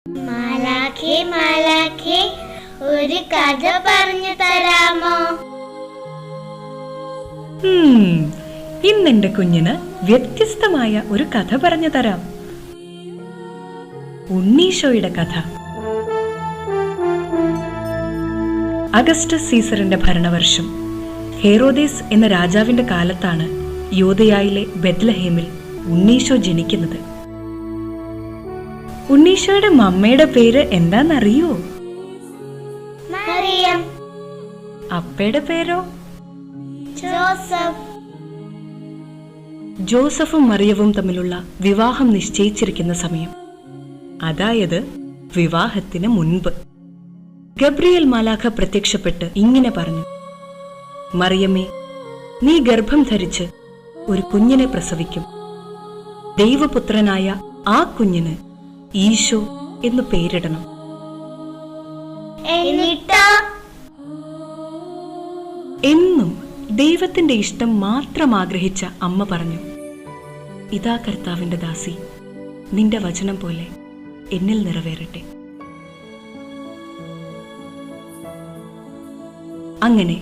മാലാഖേ മാലാഖേ, ഒരു കഥ പറഞ്ഞു തരാമോ? ഇന്നെന്റെ കുഞ്ഞിന് വ്യത്യസ്തമായ ഒരു കഥ പറഞ്ഞു തരാം. ഉണ്ണീശോയുടെ കഥ. അഗസ്റ്റസ് സീസറിന്റെ ഭരണവർഷം ഹെറോദേസ് എന്ന രാജാവിന്റെ കാലത്താണ് യൂദയായിലെ ബെത്ലഹേമിൽ ഉണ്ണീശോ ജനിക്കുന്നത്. ഉണ്ണീശോയുടെ മമ്മയുടെ പേര് എന്താന്നറിയോ? മറിയം. അപ്പയുടെ പേരോ? ജോസഫ്. ജോസഫും മറിയവും തമ്മിലുള്ള വിവാഹം നിശ്ചയിച്ചിരിക്കുന്ന സമയം, അതായത് വിവാഹത്തിന് മുൻപ്, ഗബ്രിയേൽ മാലാഖ പ്രത്യക്ഷപ്പെട്ട് ഇങ്ങനെ പറഞ്ഞു: മറിയമ്മേ, നീ ഗർഭം ധരിച്ച് ഒരു കുഞ്ഞിനെ പ്രസവിക്കും. ദൈവപുത്രനായ ആ കുഞ്ഞിന് ഈശോ എന്ന് പേരിടണം. എന്നും ദൈവത്തിന്റെ ഇഷ്ടം മാത്രം ആഗ്രഹിച്ച അമ്മ പറഞ്ഞു: ഇതാ കർത്താവിന്റെ ദാസി, നിന്റെ വചനം പോലെ എന്നിൽ നിറവേറട്ടെ. അങ്ങനെ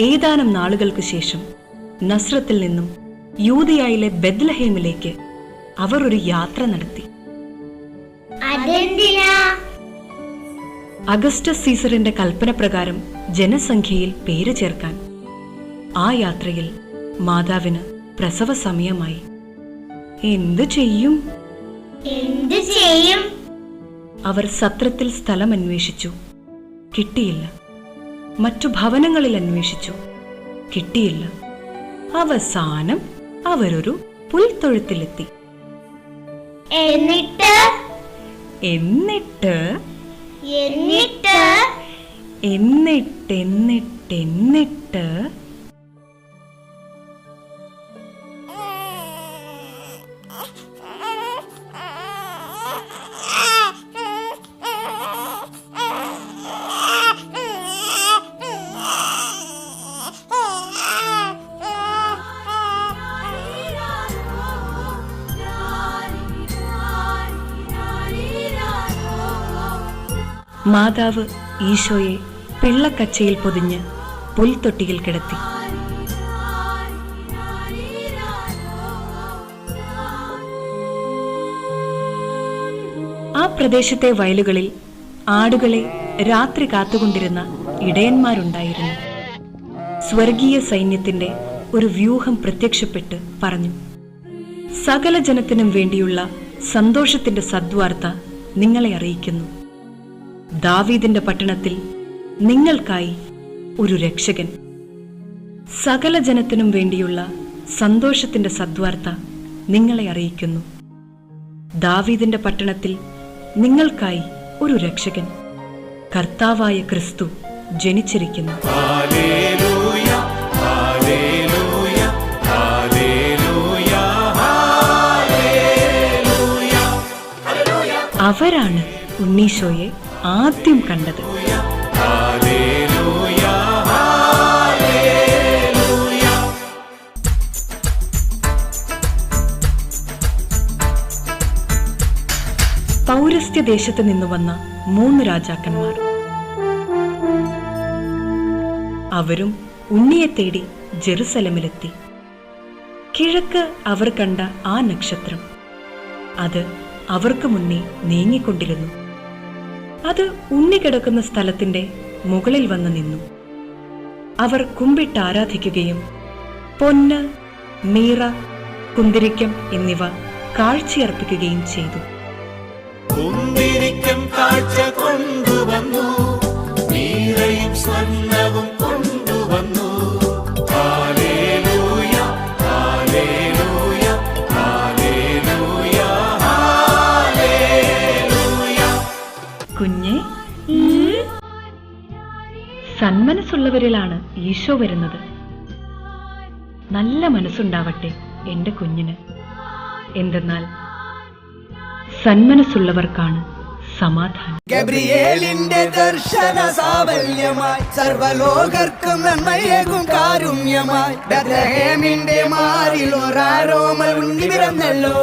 ഏതാനും നാളുകൾക്ക് ശേഷം നസ്രത്തിൽ നിന്നും യൂദയായിലെ ബെത്ലഹേമിലേക്ക് അവർ ഒരു യാത്ര നടത്തി. അഗസ്റ്റസ് സീസറിന്റെ കൽപ്പന പ്രകാരം ജനസംഖ്യയിൽ പേര് ചേർക്കാൻ. ആ യാത്രയിൽ മാതാവിന് പ്രസവ സമയമായി. എന്തു ചെയ്യും? അവർ സത്രത്തിൽ സ്ഥലം അന്വേഷിച്ചു, കിട്ടിയില്ല. മറ്റു ഭവനങ്ങളിൽ അന്വേഷിച്ചു, കിട്ടിയില്ല. അവസാനം അവരൊരു പുൽത്തൊഴുത്തിലെത്തി. എന്നിട്ട് മാതാവ് ഈശോയെ പിള്ളക്കച്ചയിൽ പൊതിഞ്ഞ് പുൽത്തൊട്ടിയിൽ കിടത്തി. ആ പ്രദേശത്തെ വയലുകളിൽ ആടുകളെ രാത്രി കാത്തുകൊണ്ടിരുന്ന ഇടയന്മാരുണ്ടായിരുന്നു. സ്വർഗീയ സൈന്യത്തിന്റെ ഒരു വ്യൂഹം പ്രത്യക്ഷപ്പെട്ട് പറഞ്ഞു: സകല ജനത്തിനും വേണ്ടിയുള്ള സന്തോഷത്തിന്റെ സദ്വാർത്ത നിങ്ങളെ അറിയിക്കുന്നു. ദാവീദിന്റെ പട്ടണത്തിൽ നിങ്ങൾക്കായി ഒരു രക്ഷകൻ. സകല ജനത്തിനും വേണ്ടിയുള്ള സന്തോഷത്തിന്റെ സദ്വാർത്ത നിങ്ങളെ അറിയിക്കുന്നു. ദാവീദിന്റെ പട്ടണത്തിൽ നിങ്ങൾക്കായി ഒരു രക്ഷകൻ, കർത്താവായ ക്രിസ്തു ജനിച്ചിരിക്കുന്നു. അവരാണ് ഉണ്ണീശോയെ ആദ്യം കണ്ടത്. പൗരസ്ത്യ ദേശത്ത് നിന്നു വന്ന 3 രാജാക്കന്മാർ. അവരും ഉണ്ണിയെ തേടി ജെറുസലമിലെത്തി. കിഴക്ക് അവർ കണ്ട ആ നക്ഷത്രം, അത് അവർക്ക് മുന്നേ നീങ്ങിക്കൊണ്ടിരുന്നു. അത് ഉണ്ണി കിടക്കുന്ന സ്ഥലത്തിന്റെ മുകളിൽ വന്ന് നിന്നു. അവർ കുമ്പിട്ട് ആരാധിക്കുകയും പൊന്ന്, മീറ, കുന്തിരിക്കം എന്നിവ കാഴ്ചയർപ്പിക്കുകയും ചെയ്തു. കുന്തിരിക്കം കാഴ്ച കൊണ്ടുവന്നു, മീറയും സ്വർണ്ണവും കൊണ്ടുവന്നു. Hallelujah, hallelujah, hallelujah, hallelujah. കുഞ്ഞെ, സന്മനസ്സുള്ളവരിലാണ് ഈശോ വരുന്നത്. നല്ല മനസ്സുണ്ടാവട്ടെ എന്റെ കുഞ്ഞിന്. എന്തെന്നാൽ സന്മനസ്സുള്ളവർക്കാണ് സമാധാനം. ഗബ്രിയേലിന്റെ ദർശന സാവല്യമായി സർവലോകർക്കും നന്മയേകും കാരുണ്യമായി ബെത്ലഹേമിന്റെ മാറിൽ ഒരാരോമൽ ഉണ്ണി പിറന്നല്ലോ.